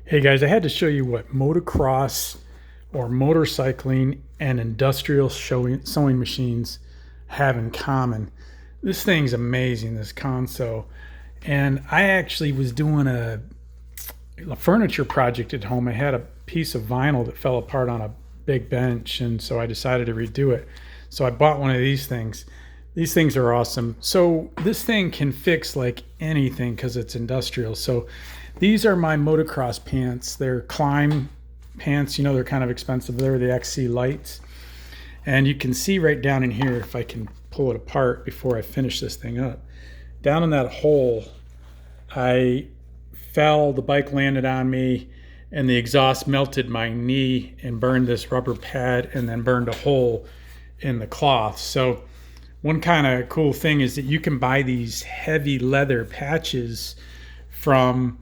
Hey guys, I had to show you what motocross or motorcycling and industrial sewing machines have in common. This thing's amazing, this Consew. And I actually was doing a furniture project at home. I had a piece of vinyl that fell apart on a big bench, and so I decided to redo it. So I bought one of these things. These things are awesome. So this thing can fix like anything because it's industrial. So these are my motocross pants. They're Climb pants. You know, they're kind of expensive. They're the XC lights. And you can see right down in here, if I can pull it apart before I finish this thing up. Down in that hole, I fell, the bike landed on me, and the exhaust melted my knee and burned this rubber pad and then burned a hole in the cloth. So one kind of cool thing is that you can buy these heavy leather patches from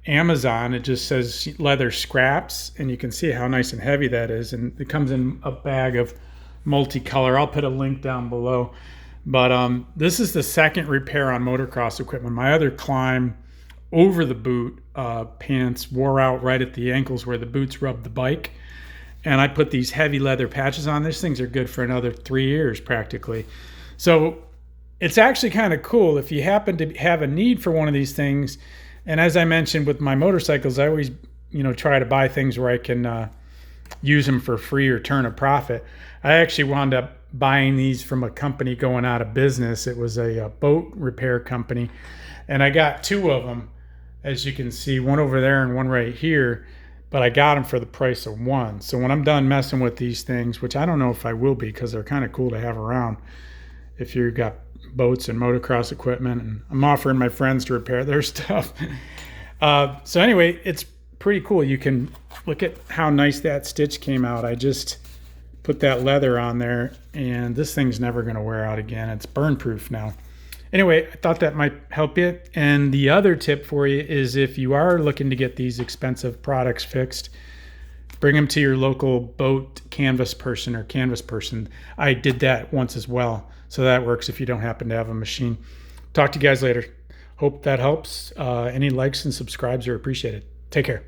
Amazon. It just says leather scraps, and you can see how nice and heavy that is. And it comes in a bag of multicolor. I'll put a link down below. But this is the second repair on motocross equipment. My other Climb over the boot pants wore out right at the ankles where the boots rubbed the bike. And I put these heavy leather patches on. These things are good for another 3 years practically. So it's actually kind of cool if you happen to have a need for one of these things. And as I mentioned with my motorcycles, I always, try to buy things where I can use them for free or turn a profit. I actually wound up buying these from a company going out of business. It was a boat repair company. And I got two of them, as you can see, one over there and one right here. But I got them for the price of one. So when I'm done messing with these things, which I don't know if I will be because they're kind of cool to have around if you've got boats and motocross equipment, and I'm offering my friends to repair their stuff. So anyway, it's pretty cool. You can look at how nice that stitch came out. I just put that leather on there, and this thing's never going to wear out again. It's burn proof now. Anyway, I thought that might help you. And the other tip for you is if you are looking to get these expensive products fixed, bring them to your local boat canvas person or canvas person. I did that once as well. So that works if you don't happen to have a machine. Talk to you guys later. Hope that helps. Any likes and subscribes are appreciated. Take care.